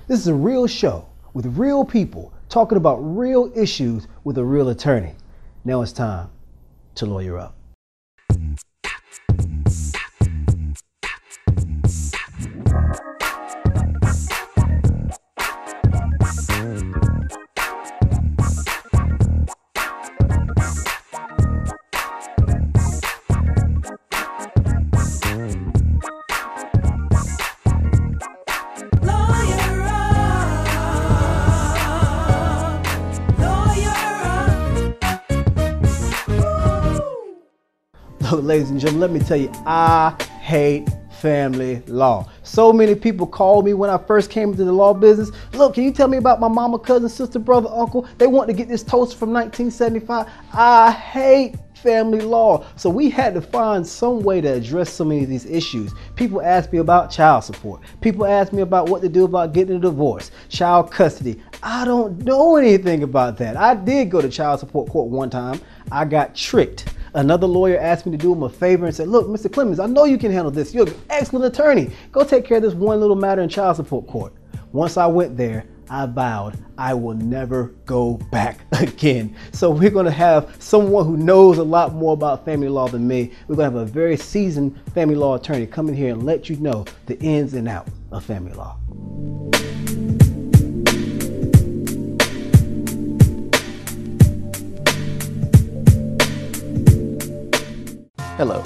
This is a real show with real people talking about real issues with a real attorney. Now it's time to lawyer up. Ladies and gentlemen, let me tell you, I hate family law. So many people called me when I first came into the law business. Look, can you tell me about my mama, cousin, sister, brother, uncle? They want to get this toast from 1975. I hate family law. So we had to find some way to address so many of these issues. People ask me about child support. People ask me about what to do about getting a divorce, child custody. I don't know anything about that. I did go to child support court one time. I got tricked. Another lawyer asked me to do him a favor and said, look, Mr. Clemons, I know you can handle this. You're an excellent attorney. Go take care of this one little matter in child support court. Once I went there, I vowed I will never go back again. So we're going to have someone who knows a lot more about family law than me. We're going to have a very seasoned family law attorney come in here and let you know the ins and outs of family law. Hello,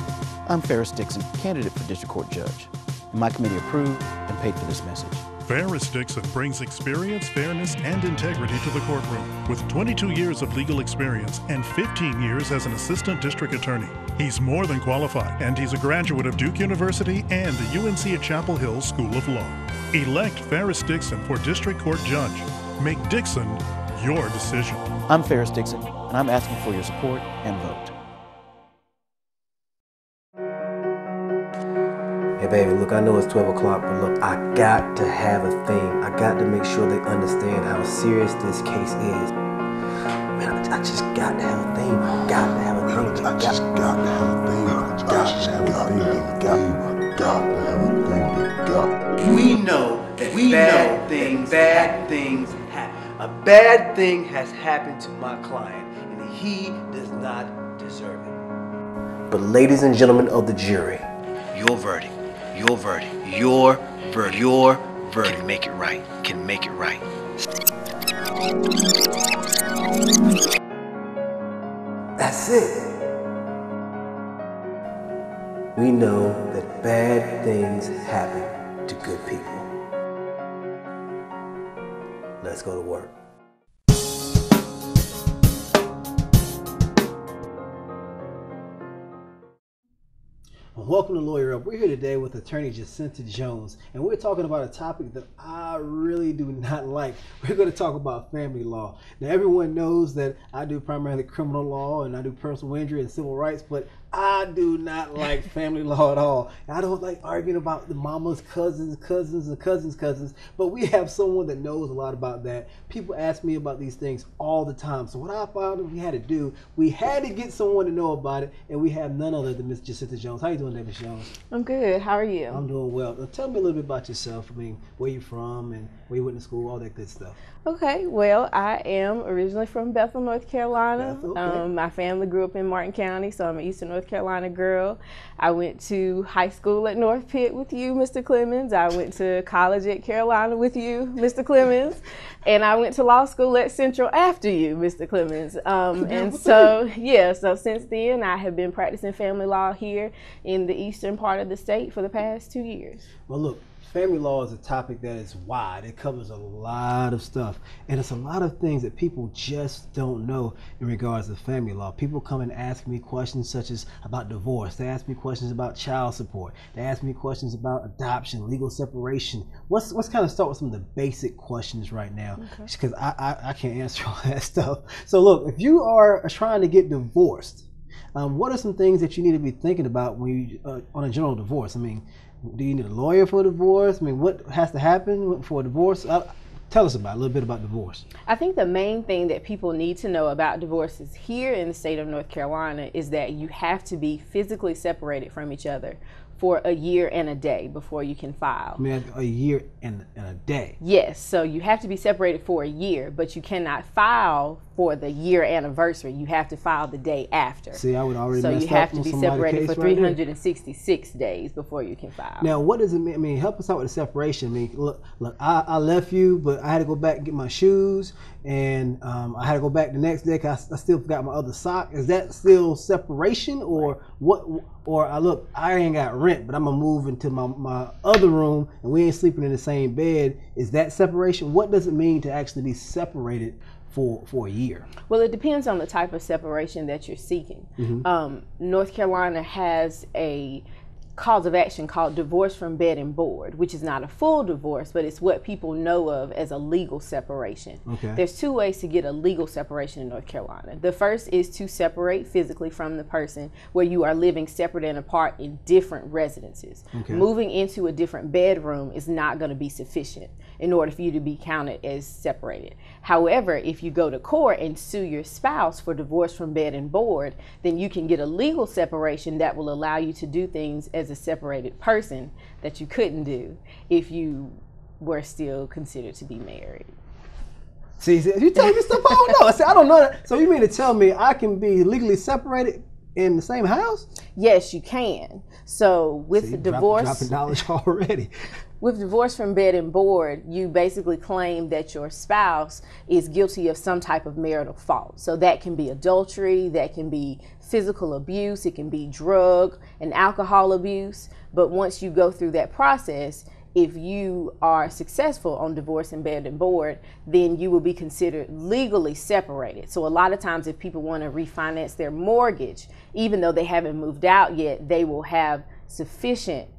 I'm Ferris Dixon, candidate for District Court Judge, and my committee approved and paid for this message. Ferris Dixon brings experience, fairness, and integrity to the courtroom. With 22 years of legal experience and 15 years as an assistant district attorney, he's more than qualified, and he's a graduate of Duke University and the UNC at Chapel Hill School of Law. Elect Ferris Dixon for District Court Judge. Make Dixon your decision. I'm Ferris Dixon, and I'm asking for your support and vote. Hey baby, look, I know it's 12 o'clock, but look, I got to have a theme. I got to make sure they understand how serious this case is. Man, I just got to have a theme. I got to have a theme. I just got to have a theme. I got to have a theme. Got to have a theme. We know that a bad thing has happened to my client, and he does not deserve it. But ladies and gentlemen of the jury, your verdict. Your verdict, your verdict, your verdict can make it right, can make it right. That's it. We know that bad things happen to good people. Let's go to work. Welcome to Lawyer Up. We're here today with Attorney Jacinta Jones, and we're talking about a topic that I really do not like. We're going to talk about family law. Now, everyone knows that I do primarily criminal law and I do personal injury and civil rights, but I do not like family law at all. I don't like arguing about the mama's cousins, but we have someone that knows a lot about that. People ask me about these things all the time. So what I found we had to do, we had to get someone to know about it, and we have none other than Ms. Jacinta Jones. How you doing, Ms. Jones? I'm good. How are you? I'm doing well. Now, tell me a little bit about yourself. I mean, where you from and where you went to school, all that good stuff. Okay. Well, I am originally from Bethel, North Carolina. Bethel, okay. My family grew up in Martin County, so I'm an Eastern North Carolina girl. I went to high school at North Pitt with you, Mr. Clemons. I went to college at Carolina with you, Mr. Clemons. And I went to law school at Central after you, Mr. Clemons. And so, yeah, so since then, I have been practicing family law here in the eastern part of the state for the past 2 years. Well, look, family law is a topic that is wide. It covers a lot of stuff. And it's a lot of things that people just don't know in regards to family law. People come and ask me questions such as about divorce. They ask me questions about child support. They ask me questions about adoption, legal separation. Let's kind of start with some of the basic questions right now, because I can't answer all that stuff. So look, if you are trying to get divorced, what are some things that you need to be thinking about when you on a general divorce? I mean, do you need a lawyer for a divorce? I mean, what has to happen for a divorce? Tell us a little bit about divorce. I think the main thing that people need to know about divorces here in the state of North Carolina is that you have to be physically separated from each other for a year and a day before you can file. I mean, a year and a day. Yes, so you have to be separated for a year, but you cannot file for the year anniversary. You have to file the day after. See, I would already So messed you have up to on be somebody's separated case for right there. 366 days before you can file. Now, what does it mean? I mean, help us out with the separation. I mean, look, I left you, but I had to go back and get my shoes, and I had to go back the next day because I still forgot my other sock. Is that still separation, or what? Or I ain't got rent, but I'm gonna move into my other room, and we ain't sleeping in the same bed. Is that separation? What does it mean to actually be separated for a year? Well, it depends on the type of separation that you're seeking. North Carolina has a cause of action called divorce from bed and board, which is not a full divorce, but it's what people know of as a legal separation. Okay. There's two ways to get a legal separation in North Carolina. The first is to separate physically from the person, where you are living separate and apart in different residences. Okay. Moving into a different bedroom is not going to be sufficient in order for you to be counted as separated. However, if you go to court and sue your spouse for divorce from bed and board, then you can get a legal separation that will allow you to do things as a separated person that you couldn't do if you were still considered to be married. See, you telling me stuff I don't know. See, I don't know that. So you mean to tell me I can be legally separated in the same house? Yes, you can. So with the divorce, dropping knowledge already. With divorce from bed and board, you basically claim that your spouse is guilty of some type of marital fault. So that can be adultery, that can be physical abuse, it can be drug and alcohol abuse. But once you go through that process, if you are successful on divorce in bed and board, then you will be considered legally separated. So a lot of times if people want to refinance their mortgage, even though they haven't moved out yet, they will have sufficient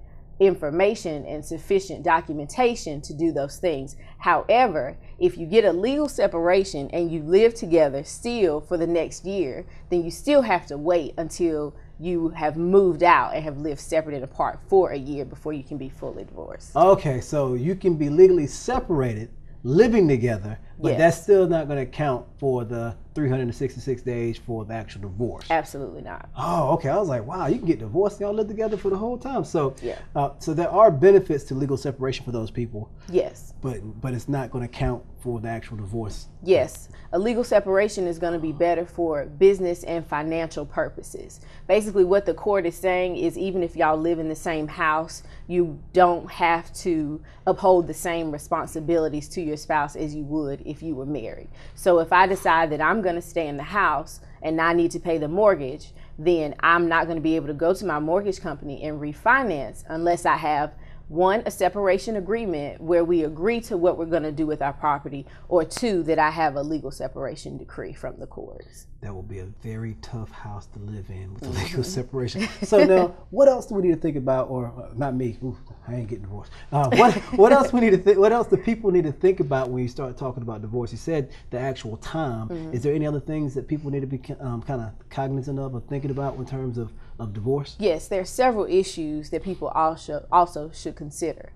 information and sufficient documentation to do those things. However, if you get a legal separation and you live together still for the next year, then you still have to wait until you have moved out and have lived separate and apart for a year before you can be fully divorced. Okay, so you can be legally separated, living together, but Yes. that's still not going to count for the 366 days for the actual divorce. Absolutely not. Oh, okay. I was like, wow, you can get divorced and y'all live together for the whole time. So, Yeah. So there are benefits to legal separation for those people, Yes. but it's not going to count for the actual divorce. Yes, a legal separation is going to be better for business and financial purposes. Basically, what the court is saying is even if y'all live in the same house, you don't have to uphold the same responsibilities to your spouse as you would if you were married. So if I decide that I'm going to stay in the house and I need to pay the mortgage, then I'm not going to be able to go to my mortgage company and refinance unless I have one, a separation agreement where we agree to what we're going to do with our property, or two, that I have a legal separation decree from the courts. That will be a very tough house to live in with the legal separation. So now, what else do we need to think about? Or not me. Ooh, I ain't getting divorced. What else we need to what else do people need to think about when you start talking about divorce? You said the actual time. Is there any other things that people need to be kind of cognizant of or thinking about in terms of divorce? Yes, there are several issues that people also should consider.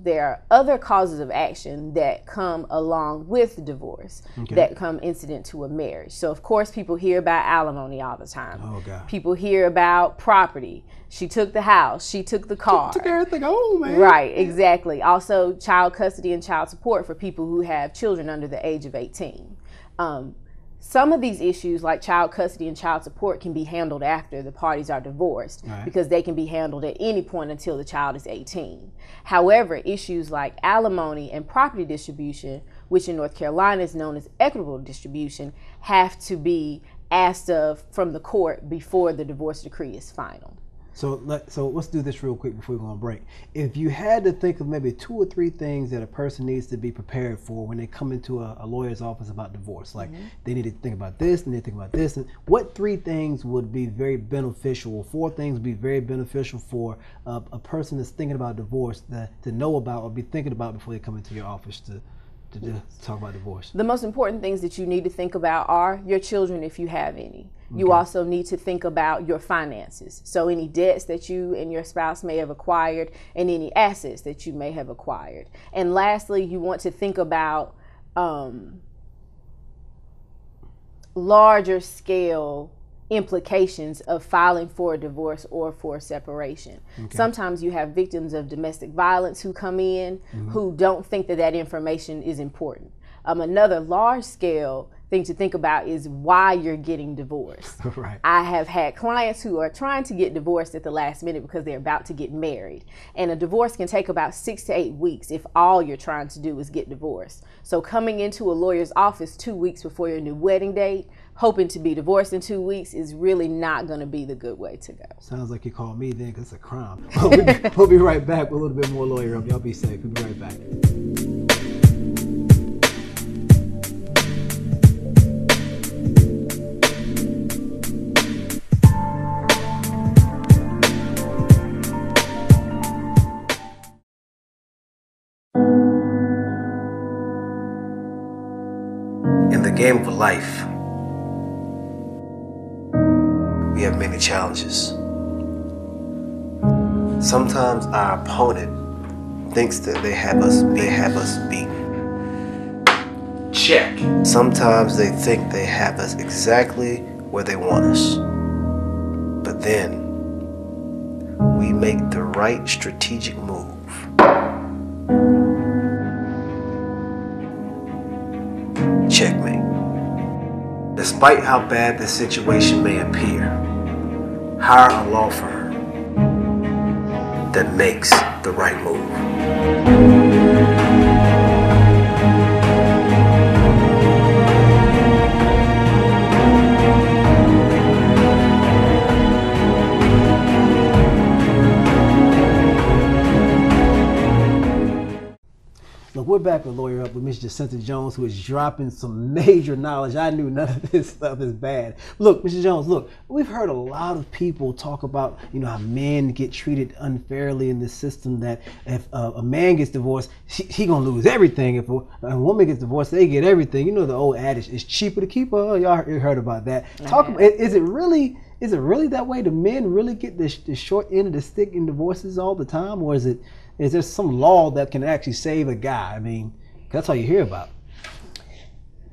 There are other causes of action that come along with divorce, that come incident to a marriage. So of course people hear about alimony all the time. Oh God. People hear about property. She took the house, she took the car. Took everything home, man. Right, exactly. Also child custody and child support for people who have children under the age of 18. Some of these issues, like child custody and child support, can be handled after the parties are divorced, because they can be handled at any point until the child is 18. However, issues like alimony and property distribution, which in North Carolina is known as equitable distribution, have to be asked of from the court before the divorce decree is final. So let's do this real quick before we go on break. If you had to think of maybe 2 or 3 things that a person needs to be prepared for when they come into a lawyer's office about divorce, like they need to think about this, they need to think about this, and what 3 things would be very beneficial, or 4 things would be very beneficial for a person that's thinking about divorce to know about or be thinking about before they come into your office to talk about divorce? The most important things that you need to think about are your children, if you have any. You also need to think about your finances. So any debts that you and your spouse may have acquired, and any assets that you may have acquired. And lastly, you want to think about larger scale implications of filing for a divorce or for separation. Okay. Sometimes you have victims of domestic violence who come in who don't think that that information is important. Another large scale thing to think about is why you're getting divorced. Right. I have had clients who are trying to get divorced at the last minute because they're about to get married. And a divorce can take about 6 to 8 weeks if all you're trying to do is get divorced. So coming into a lawyer's office 2 weeks before your new wedding date, hoping to be divorced in 2 weeks is really not going to be the good way to go. Sounds like you called me then because it's a crime. We'll be right back with a little bit more Lawyer Up. Y'all be safe. We'll be right back. In the game of life, we have many challenges. Sometimes our opponent thinks that they have us beaten. Check. Sometimes they think they have us exactly where they want us. But then, we make the right strategic move. Checkmate. Despite how bad the situation may appear, hire a law firm that makes the right move. Look, we're back with Lawyer Up with Ms. Jacinta Jones, who is dropping some major knowledge. I knew none of this stuff is bad. Look, Mr. Jones, look, we've heard a lot of people talk about, how men get treated unfairly in this system, that if a man gets divorced, he gonna lose everything. If a woman gets divorced, they get everything. You know the old adage, it's cheaper to keep her. Y'all heard about that. Is it really that way? Do men really get the short end of the stick in divorces all the time, or is there some law that can actually save a guy? I mean, that's all you hear about.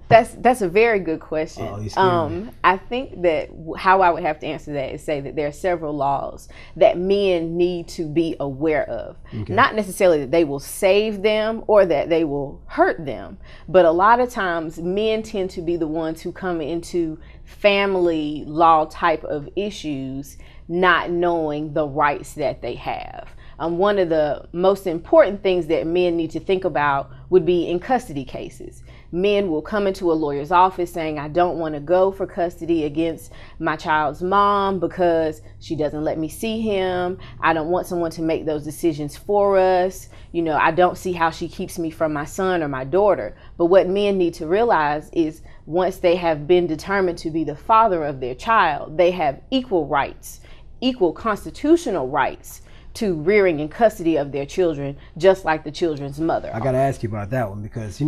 That's a very good question. Oh, you scared me. I think that how I would have to answer that is say that there are several laws that men need to be aware of. Okay. Not necessarily that they will save them or that they will hurt them, but a lot of times men tend to be the ones who come into family law type of issues not knowing the rights that they have. One of the most important things that men need to think about would be in custody cases. Men will come into a lawyer's office saying, I don't want to go for custody against my child's mom because she doesn't let me see him. I don't want someone to make those decisions for us. I don't see how she keeps me from my son or my daughter. But what men need to realize is once they have been determined to be the father of their child, they have equal rights, equal constitutional rights to rearing and custody of their children, just like the children's mother. I got to ask you about that one because,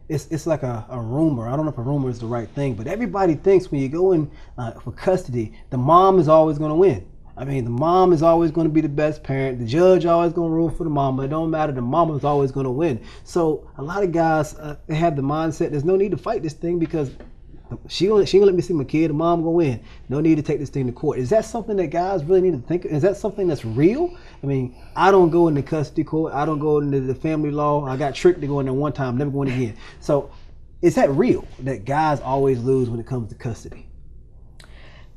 it's like a rumor. I don't know if a rumor is the right thing, but everybody thinks when you go in for custody, the mom is always going to win. I mean, the mom is always going to be the best parent. The judge always going to rule for the mama. It don't matter. The mama is always going to win. So a lot of guys, they have the mindset, there's no need to fight this thing because she gonna let me see my kid. The mom gonna win. No need to take this thing to court. Is that something that guys really need to think? Is that something that's real? I mean, I don't go into custody court. I don't go into the family law. I got tricked to go in there one time, never going again. So, is that real? That guys always lose when it comes to custody?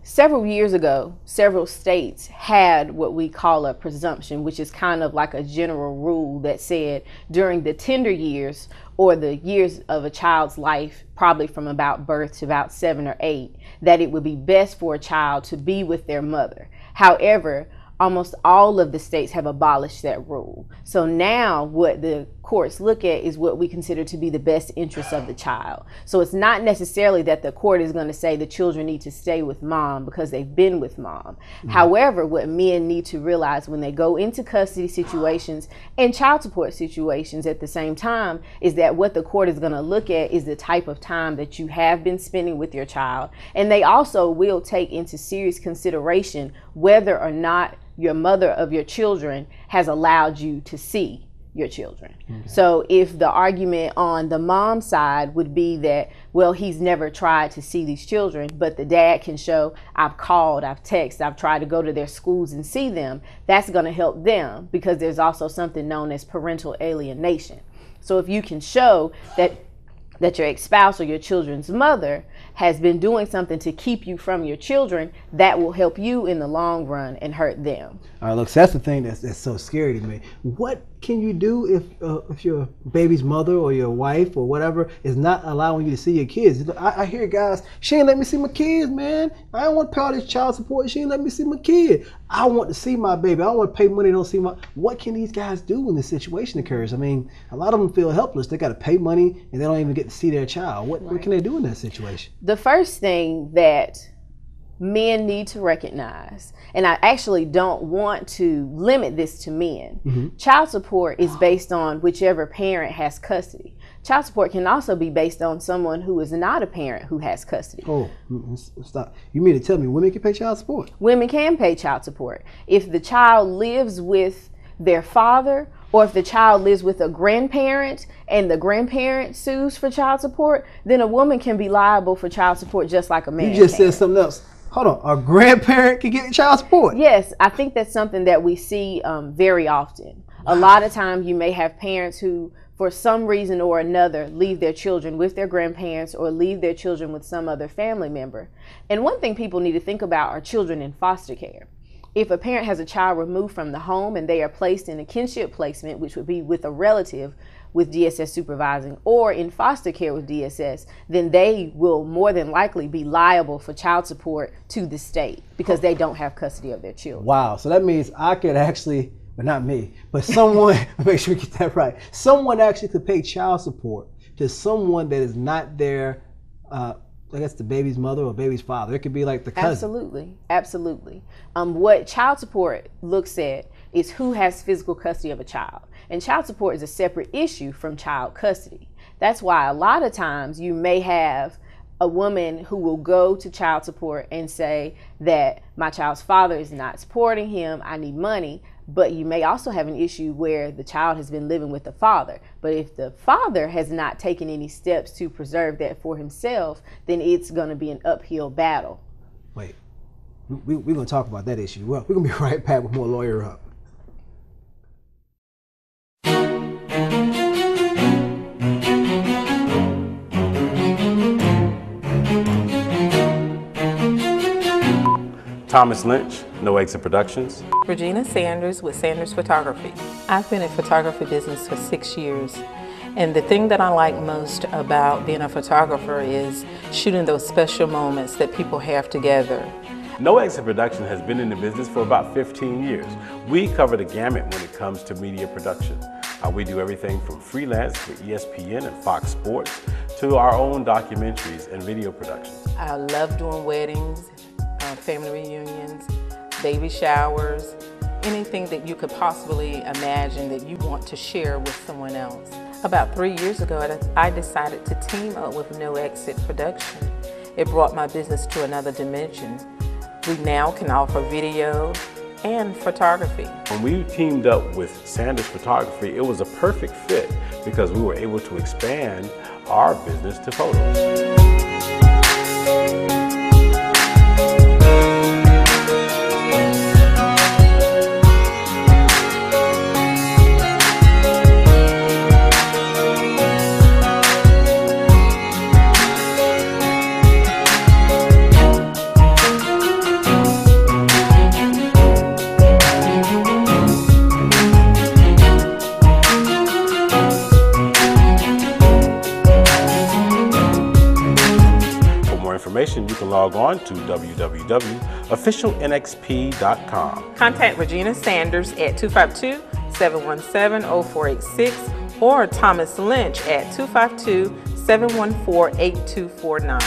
Several years ago, several states had what we call a presumption, which is kind of like a general rule that said during the tender years or the years of a child's life, probably from about birth to about 7 or 8, that it would be best for a child to be with their mother. However, almost all of the states have abolished that rule. So now what the courts look at is what we consider to be the best interest of the child. So it's not necessarily that the court is going to say the children need to stay with mom because they've been with mom. Mm-hmm. However, what men need to realize when they go into custody situations and child support situations at the same time is that what the court is going to look at is the type of time that you have been spending with your child. And they also will take into serious consideration whether or not your mother of your children has allowed you to see your children. Okay. So if the argument on the mom side would be that, well, he's never tried to see these children, but the dad can show, I've called, I've texted, I've tried to go to their schools and see them, that's going to help them, because there's also something known as parental alienation. So if you can show that your ex-spouse or your children's mother has been doing something to keep you from your children, that will help you in the long run and hurt them. All right, look, so that's the thing that's so scary to me. What can you do if your baby's mother or your wife or whatever is not allowing you to see your kids? I hear guys, she ain't let me see my kids, man. I don't want to pay all this child support. She ain't let me see my kid. I want to see my baby. I don't want to pay money to don't see my. What can these guys do when this situation occurs? I mean, a lot of them feel helpless. They got to pay money and they don't even get to see their child. What can they do in that situation? The first thing that men need to recognize, and I actually don't want to limit this to men, child support is based on whichever parent has custody. Child support can also be based on someone who is not a parent who has custody. Oh, stop. You mean to tell me women can pay child support? Women can pay child support. If the child lives with their father, or if the child lives with a grandparent and the grandparent sues for child support, then a woman can be liable for child support just like a man. You just said something else. Hold on, a grandparent can get child support? Yes, I think that's something that we see very often. Wow. A lot of times you may have parents who, for some reason or another, leave their children with their grandparents or leave their children with some other family member. And one thing people need to think about are children in foster care. If a parent has a child removed from the home and they are placed in a kinship placement, which would be with a relative with DSS supervising, or in foster care with DSS, then they will more than likely be liable for child support to the state because they don't have custody of their children. Wow, so that means I could actually, well, not me, but someone, make sure we get that right, someone actually could pay child support to someone that is not their, I guess, the baby's mother or baby's father. It could be like the cousin. Absolutely, absolutely. What child support looks at is who has physical custody of a child. And child support is a separate issue from child custody. That's why a lot of times you may have a woman who will go to child support and say that my child's father is not supporting him, I need money. But you may also have an issue where the child has been living with the father. But if the father has not taken any steps to preserve that for himself, then it's going to be an uphill battle. Wait, we're going to talk about that issue. Well, we're going to be right back with more Lawyer Up. Thomas Lynch, No Exit Productions. Regina Sanders with Sanders Photography. I've been in photography business for 6 years, and the thing that I like most about being a photographer is shooting those special moments that people have together. No Exit Production has been in the business for about 15 years. We cover the gamut when it comes to media production. We do everything from freelance for ESPN and Fox Sports to our own documentaries and video productions. I love doing weddings, family reunions, baby showers, anything that you could possibly imagine that you want to share with someone else. About 3 years ago, I decided to team up with No Exit Production. It brought my business to another dimension. We now can offer video and photography. When we teamed up with Sanders Photography, it was a perfect fit because we were able to expand our business to photos. You can log on to www.officialnxp.com. Contact Regina Sanders at 252-717-0486 or Thomas Lynch at 252-714-8249.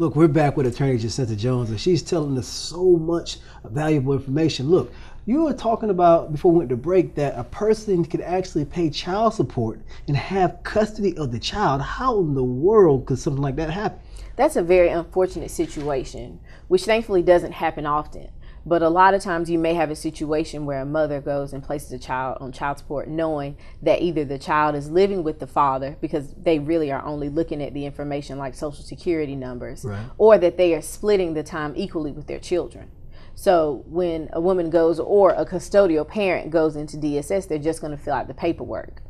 Look, we're back with Attorney Jacinta Jones, and she's telling us so much valuable information. Look, you were talking about, before we went to break, that a person could actually pay child support and have custody of the child. How in the world could something like that happen? That's a very unfortunate situation, which thankfully doesn't happen often. But a lot of times you may have a situation where a mother goes and places a child on child support knowing that either the child is living with the father, because they really are only looking at the information like social security numbers, right, or that they are splitting the time equally with their children. So when a woman goes, or a custodial parent goes into DSS, they're just going to fill out the paperwork.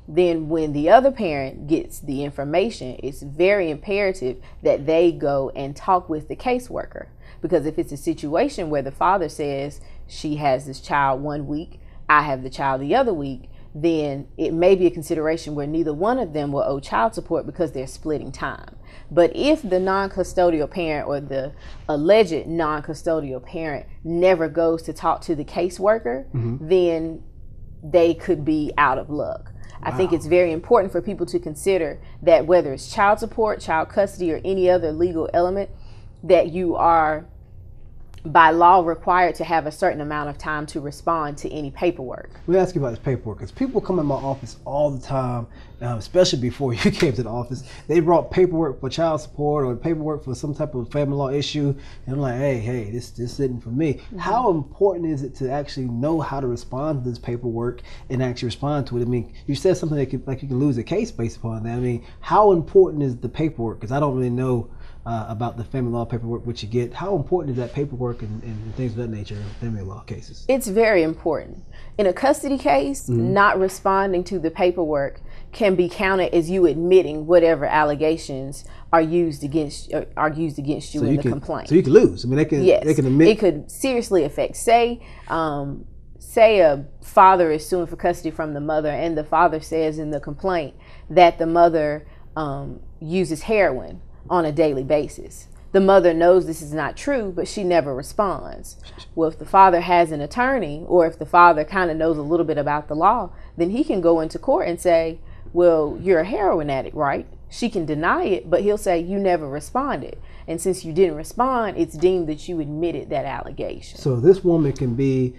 Then when the other parent gets the information, it's very imperative that they go and talk with the caseworker. Because if it's a situation where the father says she has this child 1 week, I have the child the other week, then it may be a consideration where neither one of them will owe child support because they're splitting time. But if the non-custodial parent or the alleged non-custodial parent never goes to talk to the caseworker, then they could be out of luck. Wow. I think it's very important for people to consider that whether it's child support, child custody, or any other legal element, that you are by law required to have a certain amount of time to respond to any paperwork. Let me ask you about this paperwork, because people come in my office all the time, especially before you came to the office. They brought paperwork for child support or paperwork for some type of family law issue, and I'm like, hey, this isn't for me. How important is it to actually know how to respond to this paperwork and actually respond to it? I mean, you said something that could, like, you can lose a case based upon that. I mean, how important is the paperwork? Because I don't really know about the family law paperwork which you get. How important is that paperwork and things of that nature in family law cases? It's very important. In a custody case, not responding to the paperwork can be counted as you admitting whatever allegations are used against you in the complaint. So you can lose. I mean, they can admit. It could seriously affect. Say a father is suing for custody from the mother, and the father says in the complaint that the mother uses heroin on a daily basis. The mother knows this is not true, but she never responds. Well, if the father has an attorney, or if the father kind of knows a little bit about the law, then he can go into court and say, well, you're a heroin addict, right? She can deny it, but he'll say, you never responded. And since you didn't respond, it's deemed that you admitted that allegation. So this woman can be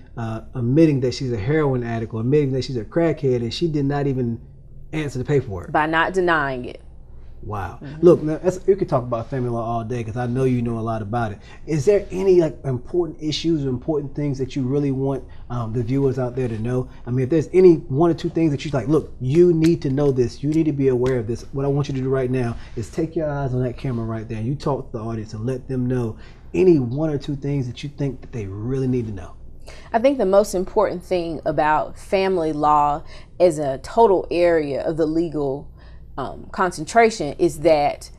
admitting that she's a heroin addict or admitting that she's a crackhead, and she did not even answer the paperwork. By not denying it. Wow. Look, now, you could talk about family law all day because I know you know a lot about it. Is there any important issues or important things that you really want the viewers out there to know? I mean, if there's any one or two things that you're like, look, you need to know this, you need to be aware of this, what I want you to do right now is take your eyes on that camera right there and you talk to the audience and let them know any one or two things that you think that they really need to know. I think the most important thing about family law as a total area of the legal concentration is that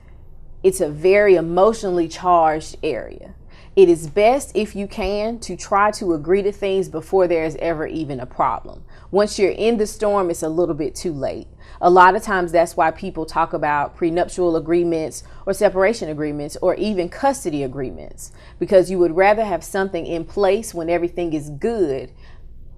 it's a very emotionally charged area. It is best, if you can, to try to agree to things before there's ever even a problem. Once you're in the storm, it's a little bit too late. A lot of times that's why people talk about prenuptial agreements or separation agreements or even custody agreements, because you would rather have something in place when everything is good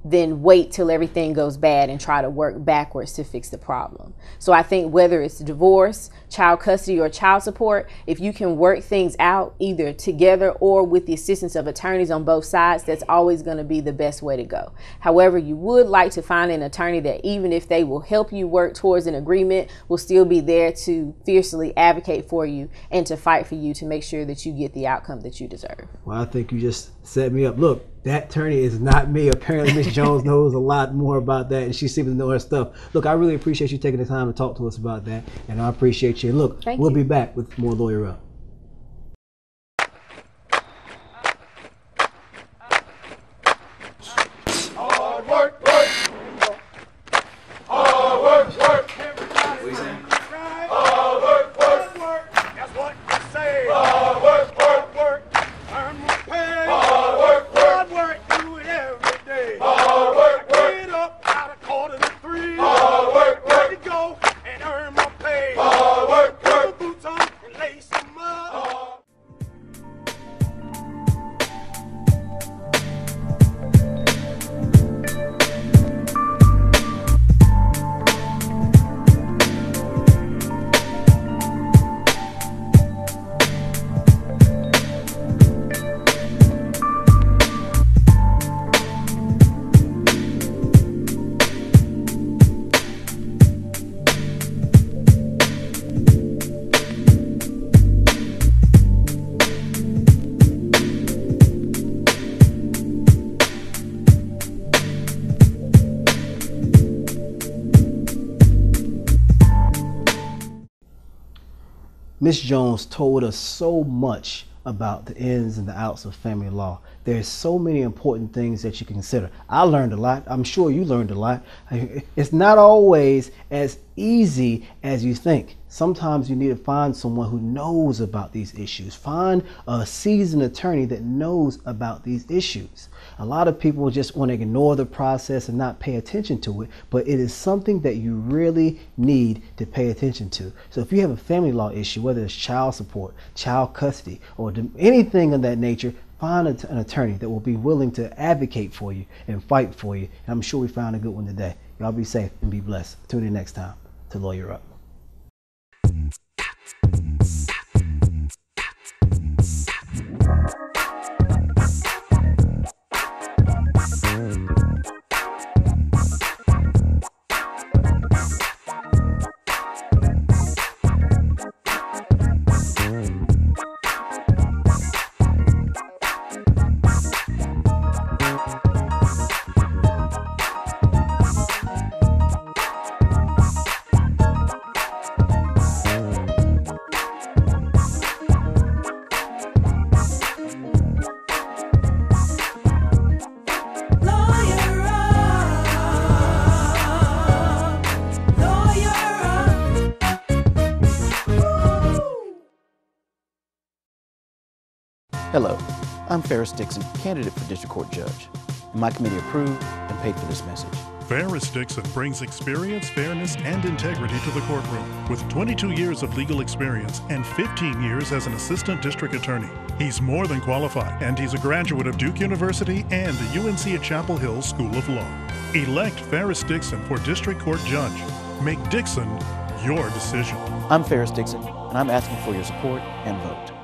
than wait till everything goes bad and try to work backwards to fix the problem. So I think whether it's divorce, child custody, or child support, if you can work things out either together or with the assistance of attorneys on both sides, that's always going to be the best way to go. However, you would like to find an attorney that, even if they will help you work towards an agreement, will still be there to fiercely advocate for you and to fight for you to make sure that you get the outcome that you deserve. Well, I think you just set me up. Look, that attorney is not me. Apparently, Ms. Jones knows a lot more about that, and she seems to know her stuff. Look, I really appreciate you taking the time to talk to us about that, and I appreciate you. And look, we'll be back with more Lawyer Up. Hard work, work. Hard work, work. Hard work, work. That's what you say. Hard work, work, work. Earn my pay. Hard work, work. Hard work, do it every day. Hard work, work. Get up out of 2:45. Hard work, work. Ready to go and earn my pay. Hard work, work. Put the boots on and lace them up. Ms. Jones told us so much about the ins and the outs of family law. There's so many important things that you can consider. I learned a lot. I'm sure you learned a lot. It's not always as easy as you think. Sometimes you need to find someone who knows about these issues. Find a seasoned attorney that knows about these issues. A lot of people just want to ignore the process and not pay attention to it, but it is something that you really need to pay attention to. So if you have a family law issue, whether it's child support, child custody, or anything of that nature, find an attorney that will be willing to advocate for you and fight for you. And I'm sure we found a good one today. Y'all be safe and be blessed. Tune in next time to Lawyer Up. Hello, I'm Ferris Dixon, candidate for District Court Judge, and my committee approved and paid for this message. Ferris Dixon brings experience, fairness, and integrity to the courtroom. With 22 years of legal experience and 15 years as an assistant district attorney, he's more than qualified, and he's a graduate of Duke University and the UNC at Chapel Hill School of Law. Elect Ferris Dixon for District Court Judge. Make Dixon your decision. I'm Ferris Dixon, and I'm asking for your support and vote.